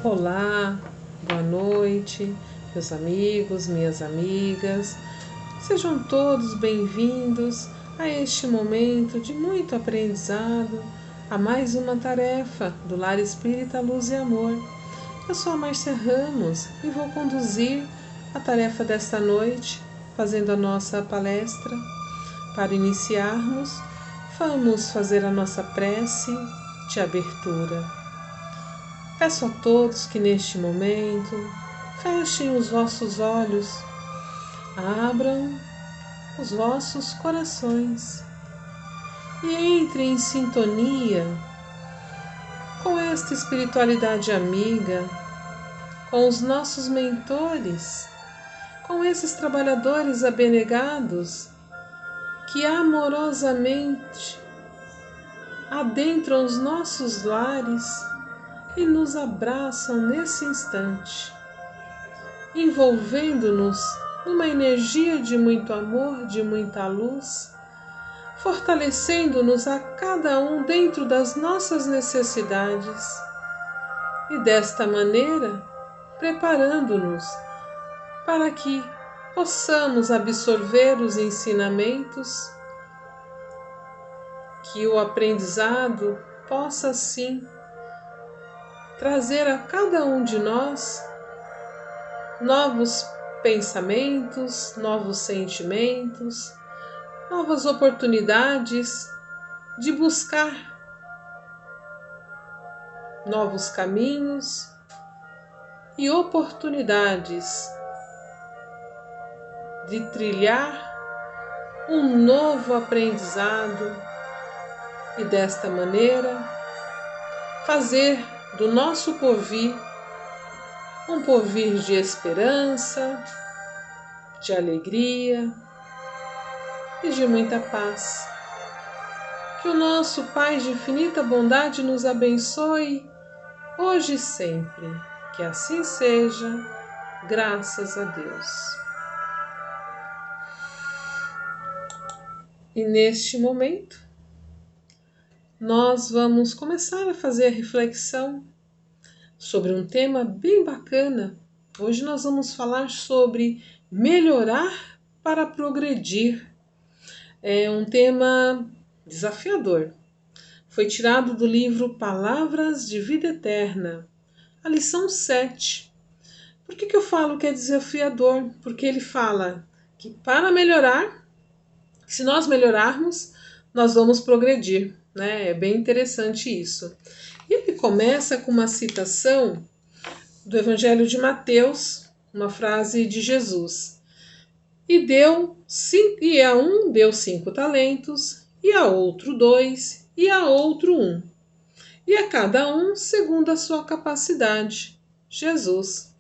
Olá, boa noite, meus amigos, minhas amigas. Sejam todos bem-vindos a este momento de muito aprendizado, a mais uma tarefa do Lar Espírita Luz e Amor. Eu sou a Márcia Ramos e vou conduzir a tarefa desta noite, fazendo a nossa palestra. Para iniciarmos, vamos fazer a nossa prece de abertura. Peço a todos que neste momento fechem os vossos olhos, abram os vossos corações e entrem em sintonia com esta espiritualidade amiga, com os nossos mentores, com esses trabalhadores abnegados que amorosamente adentram os nossos lares e nos abraçam nesse instante, envolvendo-nos numa energia de muito amor, de muita luz, fortalecendo-nos a cada um dentro das nossas necessidades e desta maneira preparando-nos para que possamos absorver os ensinamentos, que o aprendizado possa sim trazer a cada um de nós novos pensamentos, novos sentimentos, novas oportunidades de buscar novos caminhos e oportunidades de trilhar um novo aprendizado e desta maneira fazer do nosso porvir um porvir de esperança, de alegria e de muita paz. Que o nosso Pai de infinita bondade nos abençoe hoje e sempre. Que assim seja, graças a Deus. E neste momento, nós vamos começar a fazer a reflexão sobre um tema bem bacana. Hoje nós vamos falar sobre melhorar para progredir. É um tema desafiador. Foi tirado do livro Palavras de Vida Eterna, a lição 7. Por que eu falo que é desafiador? Porque ele fala que para melhorar, se nós melhorarmos, nós vamos progredir, né? É bem interessante isso. E ele começa com uma citação do Evangelho de Mateus, uma frase de Jesus. E a um deu 5 talentos, e a outro 2, e a outro 1. E a cada um segundo a sua capacidade. Jesus.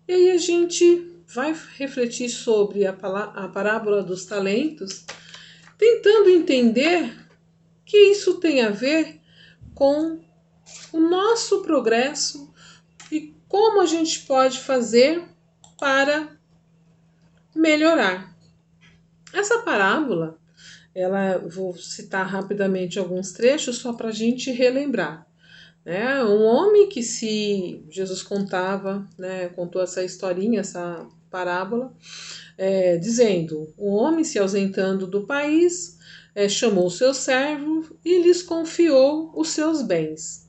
E aí a gente vai refletir sobre a parábola dos talentos, tentando entender que isso tem a ver com o nosso progresso e como a gente pode fazer para melhorar. Essa parábola, vou citar rapidamente alguns trechos só para a gente relembrar. Um homem que Jesus contava, contou essa historinha, essa parábola, dizendo: um homem se ausentando do país, chamou seus servos e lhes confiou os seus bens.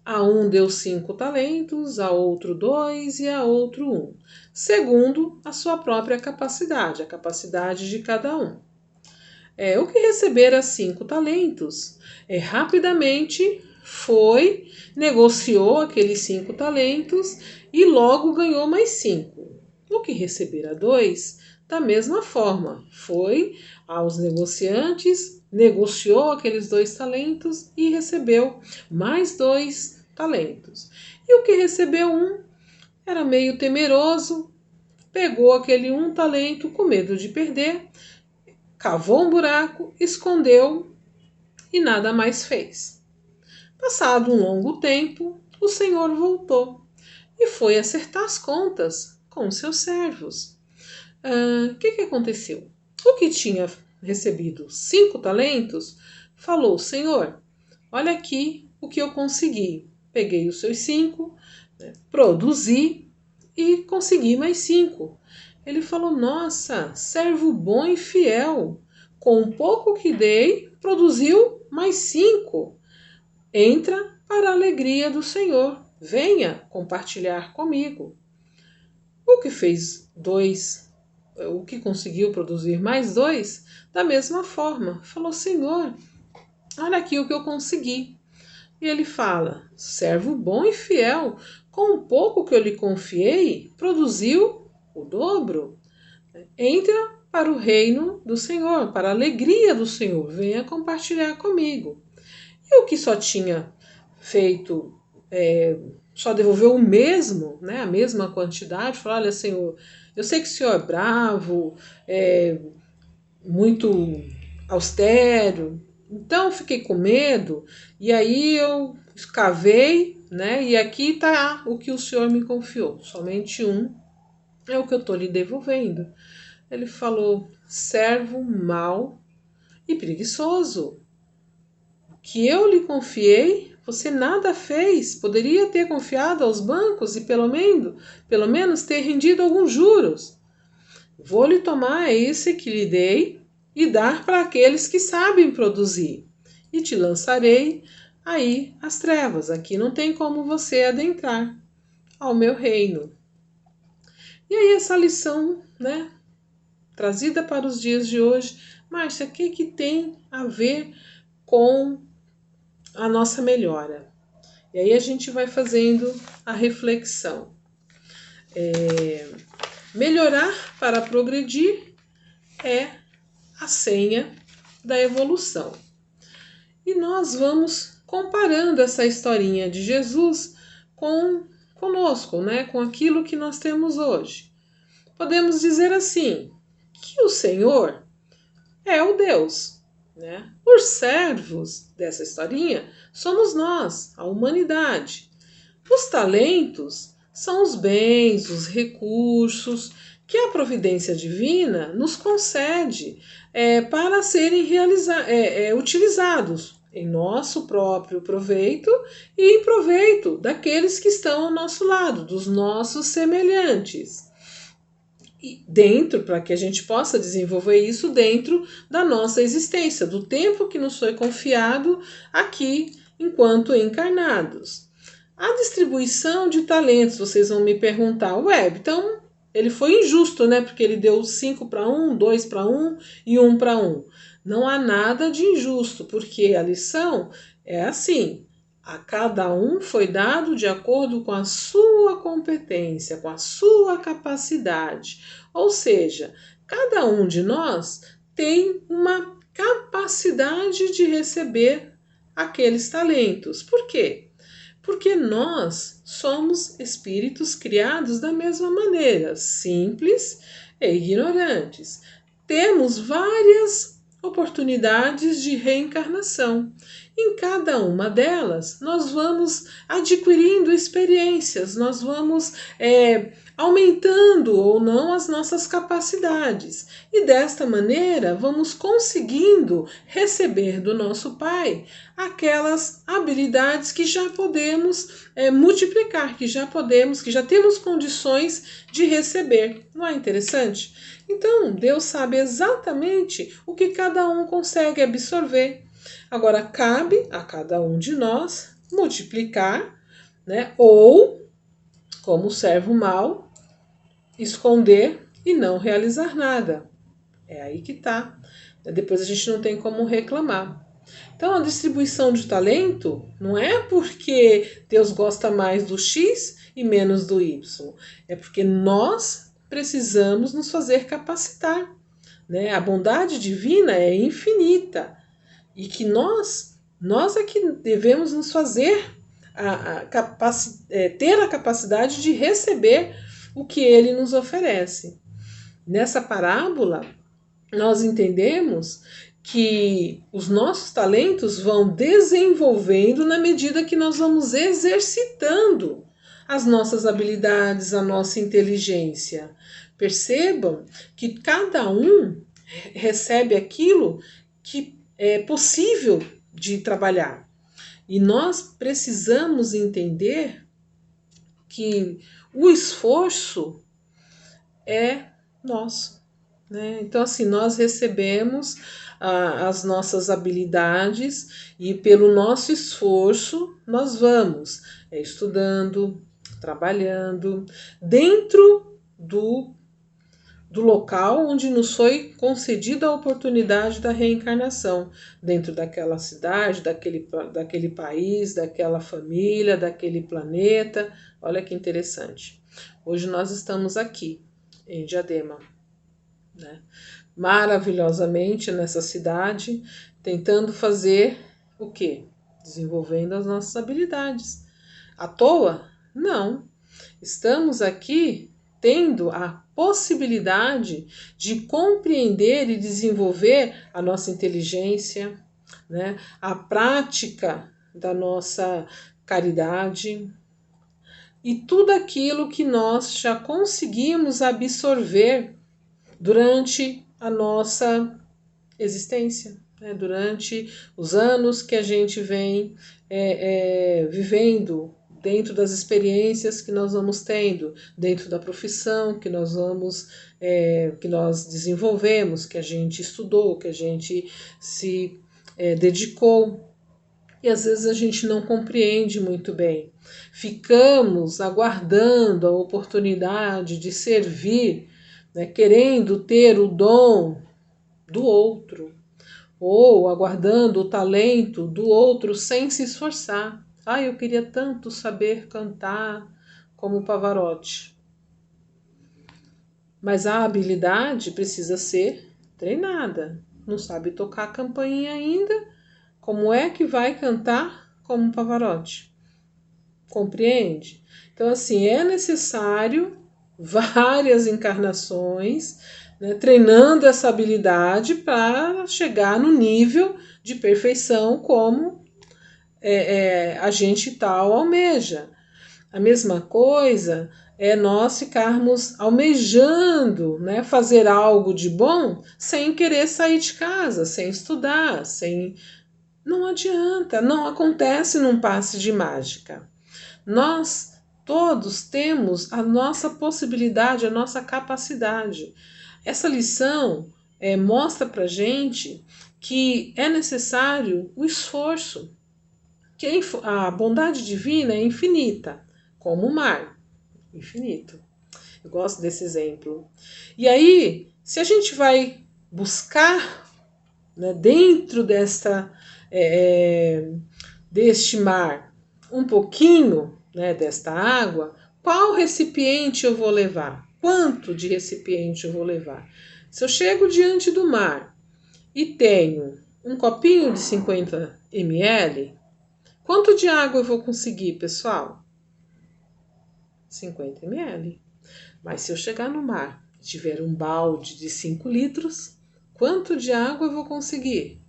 A um deu 5 talentos, a outro 2 e a outro 1, segundo a sua própria capacidade, a capacidade de cada um. O que recebera 5 talentos, rapidamente negociou aqueles 5 talentos e logo ganhou mais 5. O que recebera 2, da mesma forma, foi aos negociantes, negociou aqueles 2 talentos e recebeu mais 2 talentos. E o que recebeu 1 era meio temeroso, pegou aquele 1 talento com medo de perder, cavou um buraco, escondeu e nada mais fez. Passado um longo tempo, o Senhor voltou e foi acertar as contas com seus servos. O que aconteceu? O que tinha recebido 5 talentos falou: Senhor, olha aqui o que eu consegui. peguei os seus 5, né, produzi e consegui mais 5. Ele falou, nossa, servo bom e fiel, com o pouco que dei, produziu mais 5. Entra para a alegria do Senhor, venha compartilhar comigo. O que fez 2, o que conseguiu produzir mais 2, da mesma forma, falou, Senhor, olha aqui o que eu consegui. E ele fala, servo bom e fiel, com o pouco que eu lhe confiei, produziu o dobro. Entra para o reino do Senhor, para a alegria do Senhor, venha compartilhar comigo. E o que só tinha feito, só devolveu o mesmo, né, a mesma quantidade, falou, olha, Senhor, eu sei que o Senhor é bravo, muito austero, então fiquei com medo, e aí eu escavei, né, e aqui está o que o Senhor me confiou, somente um é o que eu estou lhe devolvendo. Ele falou, servo mau e preguiçoso, que eu lhe confiei, você nada fez, poderia ter confiado aos bancos e pelo menos ter rendido alguns juros. Vou lhe tomar esse que lhe dei e dar para aqueles que sabem produzir, e te lançarei aí às trevas, aqui não tem como você adentrar ao meu reino. E aí essa lição, né, trazida para os dias de hoje, Márcia, o que tem a ver com a nossa melhora? E aí a gente vai fazendo a reflexão. Melhorar para progredir é a senha da evolução. E nós vamos comparando essa historinha de Jesus conosco, né, com aquilo que nós temos hoje. Podemos dizer assim, que o Senhor é o Deus, né? Os servos dessa historinha somos nós, a humanidade. Os talentos são os bens, os recursos que a providência divina nos concede para serem utilizados em nosso próprio proveito e em proveito daqueles que estão ao nosso lado, dos nossos semelhantes. E dentro, para que a gente possa desenvolver isso dentro da nossa existência, do tempo que nos foi confiado aqui enquanto encarnados. A distribuição de talentos, vocês vão me perguntar, então ele foi injusto, né? Porque ele deu 5 para um, 2 para um e 1 para um. Não há nada de injusto, porque a lição é assim, a cada um foi dado de acordo com a sua competência, com a sua capacidade. Ou seja, cada um de nós tem uma capacidade de receber aqueles talentos. Por quê? Porque nós somos espíritos criados da mesma maneira, simples e ignorantes. Temos várias oportunidades de reencarnação. Em cada uma delas, nós vamos adquirindo experiências, nós vamos aumentando ou não as nossas capacidades. E desta maneira, vamos conseguindo receber do nosso Pai aquelas habilidades que já podemos multiplicar, que já temos condições de receber. Não é interessante? Então, Deus sabe exatamente o que cada um consegue absorver. Agora, cabe a cada um de nós multiplicar, né? Ou, como o servo mau, esconder e não realizar nada. É aí que tá. Depois a gente não tem como reclamar. Então, a distribuição de talento não é porque Deus gosta mais do X e menos do Y. É porque nós precisamos nos fazer capacitar, né? A bondade divina é infinita e que nós é que devemos nos fazer ter a capacidade de receber o que ele nos oferece. Nessa parábola, nós entendemos que os nossos talentos vão desenvolvendo na medida que nós vamos exercitando as nossas habilidades, a nossa inteligência. Percebam que cada um recebe aquilo que é possível de trabalhar. E nós precisamos entender que o esforço é nosso, né? Então, assim, nós recebemos as nossas habilidades e pelo nosso esforço nós vamos estudando, trabalhando dentro do local onde nos foi concedida a oportunidade da reencarnação, dentro daquela cidade, daquele país, daquela família, daquele planeta. Olha que interessante. Hoje nós estamos aqui, em Diadema, né? Maravilhosamente nessa cidade, tentando fazer o quê? Desenvolvendo as nossas habilidades. À toa? Não. Estamos aqui tendo a possibilidade de compreender e desenvolver a nossa inteligência, né? A prática da nossa caridade e tudo aquilo que nós já conseguimos absorver durante a nossa existência, né? Durante os anos que a gente vem vivendo, dentro das experiências que nós vamos tendo, dentro da profissão que nós vamos, que nós desenvolvemos, que a gente estudou, que a gente se dedicou. E às vezes a gente não compreende muito bem. Ficamos aguardando a oportunidade de servir, né, querendo ter o dom do outro, ou aguardando o talento do outro sem se esforçar. Ah, eu queria tanto saber cantar como Pavarotti. Mas a habilidade precisa ser treinada. Não sabe tocar a campainha ainda? Como é que vai cantar como Pavarotti? Compreende? Então, assim, é necessário várias encarnações, né, treinando essa habilidade para chegar no nível de perfeição como a gente tal almeja. A mesma coisa é nós ficarmos almejando, né, fazer algo de bom sem querer sair de casa, sem estudar, sem... Não adianta, não acontece num passe de mágica. Nós todos temos a nossa possibilidade, a nossa capacidade. Essa lição mostra pra gente que é necessário o esforço, que a bondade divina é infinita, como o mar, infinito. Eu gosto desse exemplo. E aí, se a gente vai buscar, né, dentro deste mar um pouquinho, né, desta água, qual recipiente eu vou levar? Quanto de recipiente eu vou levar? Se eu chego diante do mar e tenho um copinho de 50 ml, quanto de água eu vou conseguir, pessoal? 50 ml. Mas se eu chegar no mar e tiver um balde de 5 litros, quanto de água eu vou conseguir?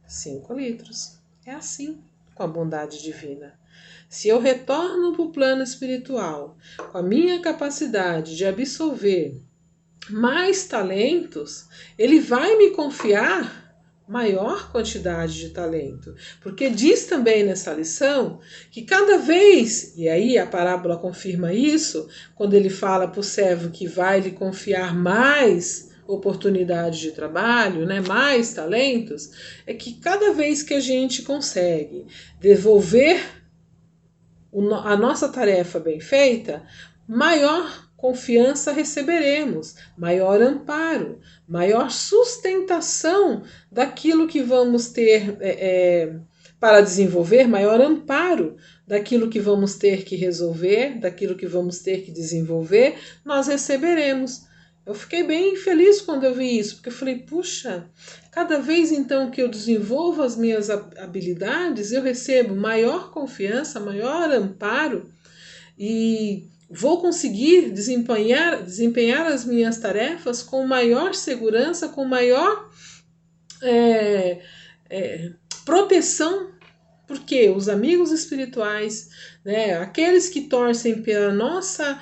5 litros. É assim com a bondade divina. Se eu retorno para o plano espiritual com a minha capacidade de absorver mais talentos, ele vai me confiar maior quantidade de talento. Porque diz também nessa lição que cada vez, e aí a parábola confirma isso, quando ele fala para o servo que vai lhe confiar mais oportunidade de trabalho, né, mais talentos, é que cada vez que a gente consegue devolver a nossa tarefa bem feita, maior confiança receberemos, maior amparo, maior sustentação daquilo que vamos ter para desenvolver, maior amparo daquilo que vamos ter que resolver, daquilo que vamos ter que desenvolver, nós receberemos. Eu fiquei bem feliz quando eu vi isso, porque eu falei, puxa, cada vez então que eu desenvolvo as minhas habilidades, eu recebo maior confiança, maior amparo e vou conseguir desempenhar as minhas tarefas com maior segurança, com maior proteção, porque os amigos espirituais, né, aqueles que torcem pela nossa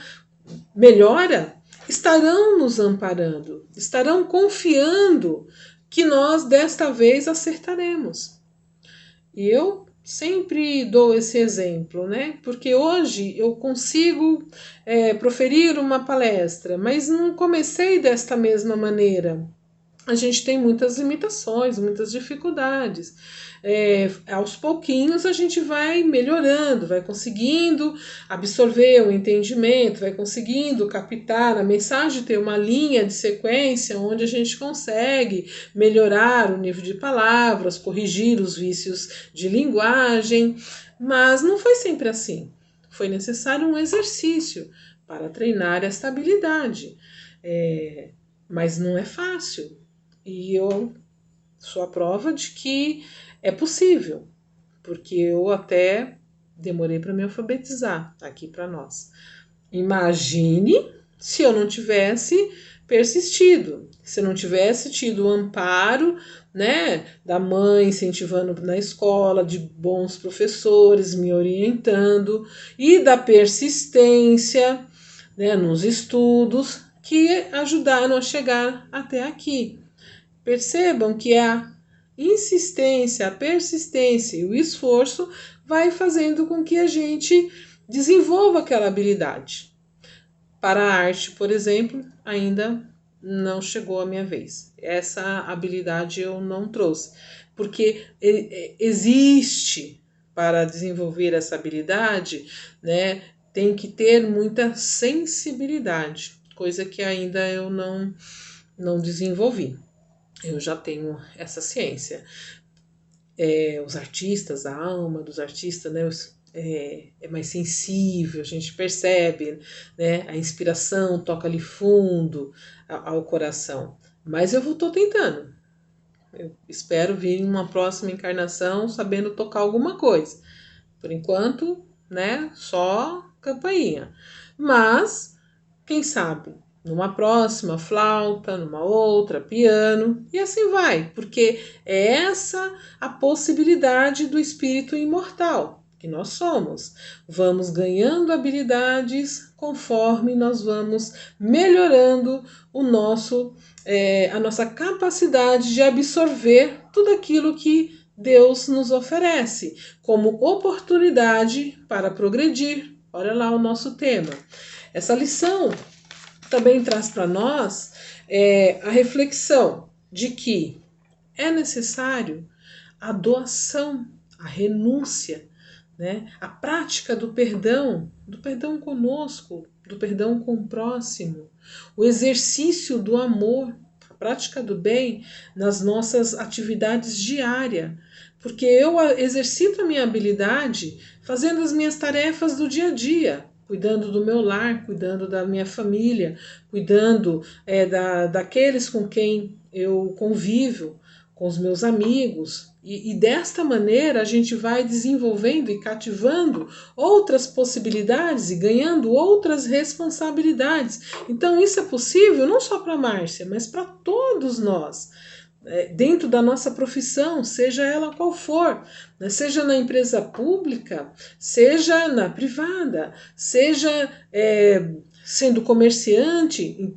melhora, estarão nos amparando, estarão confiando que nós desta vez acertaremos. E eu sempre dou esse exemplo, né? Porque hoje eu consigo proferir uma palestra, mas não comecei desta mesma maneira. A gente tem muitas limitações, muitas dificuldades. Aos pouquinhos a gente vai melhorando, vai conseguindo absorver o entendimento, vai conseguindo captar a mensagem, ter uma linha de sequência onde a gente consegue melhorar o nível de palavras, corrigir os vícios de linguagem, mas não foi sempre assim. Foi necessário um exercício para treinar esta habilidade. Mas não é fácil. E eu sou a prova de que é possível, porque eu até demorei para me alfabetizar aqui para nós. Imagine se eu não tivesse persistido, se eu não tivesse tido o amparo, né, da mãe incentivando na escola, de bons professores me orientando e da persistência, né, nos estudos que ajudaram a chegar até aqui. Percebam que a insistência, a persistência e o esforço vai fazendo com que a gente desenvolva aquela habilidade. Para a arte, por exemplo, ainda não chegou a minha vez. Essa habilidade eu não trouxe, porque existe para desenvolver essa habilidade, né? Tem que ter muita sensibilidade, coisa que ainda eu não desenvolvi. Eu já tenho essa ciência. Os artistas, a alma dos artistas, né, é mais sensível, a gente percebe, né, a inspiração toca ali fundo ao coração. Mas eu estou tentando. Eu espero vir em uma próxima encarnação sabendo tocar alguma coisa. Por enquanto, né, só campainha. Mas, quem sabe, numa próxima flauta, numa outra piano, e assim vai, porque é essa a possibilidade do espírito imortal que nós somos. Vamos ganhando habilidades conforme nós vamos melhorando a nossa capacidade de absorver tudo aquilo que Deus nos oferece como oportunidade para progredir. Olha lá o nosso tema. Essa lição também traz para nós a reflexão de que é necessário a doação, a renúncia, né? A prática do perdão conosco, do perdão com o próximo, o exercício do amor, a prática do bem nas nossas atividades diárias, porque eu exercito a minha habilidade fazendo as minhas tarefas do dia a dia, cuidando do meu lar, cuidando da minha família, cuidando daqueles com quem eu convivo, com os meus amigos. E desta maneira a gente vai desenvolvendo e cativando outras possibilidades e ganhando outras responsabilidades. Então isso é possível não só para Márcia, mas para todos nós. Dentro da nossa profissão, seja ela qual for, né? Seja na empresa pública, seja na privada, seja sendo comerciante,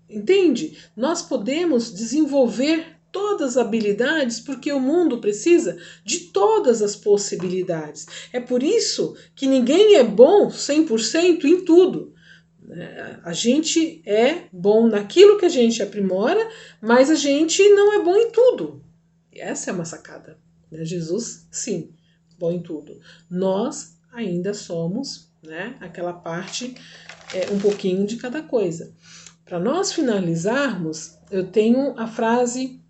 entende? Nós podemos desenvolver todas as habilidades porque o mundo precisa de todas as possibilidades. É por isso que ninguém é bom 100% em tudo. A gente é bom naquilo que a gente aprimora, mas a gente não é bom em tudo. E essa é uma sacada. Né? Jesus, sim, bom em tudo. Nós ainda somos, né, aquela parte, um pouquinho de cada coisa. Para nós finalizarmos, eu tenho a frase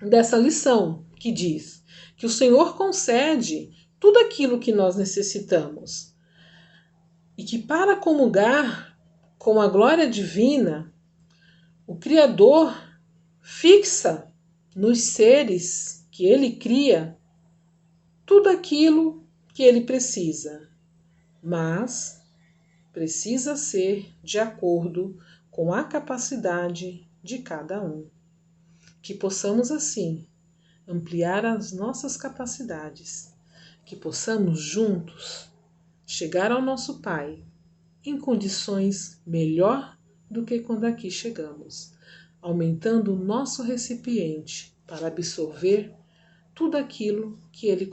dessa lição que diz que o Senhor concede tudo aquilo que nós necessitamos e que para comungar com a glória divina, o Criador fixa nos seres que ele cria tudo aquilo que ele precisa, mas precisa ser de acordo com a capacidade de cada um. Que possamos assim ampliar as nossas capacidades, que possamos juntos chegar ao nosso Pai em condições melhor do que quando aqui chegamos, aumentando o nosso recipiente para absorver tudo aquilo que ele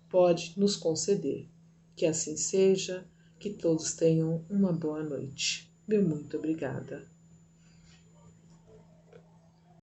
pode nos conceder. Que assim seja, que todos tenham uma boa noite. Meu muito obrigada.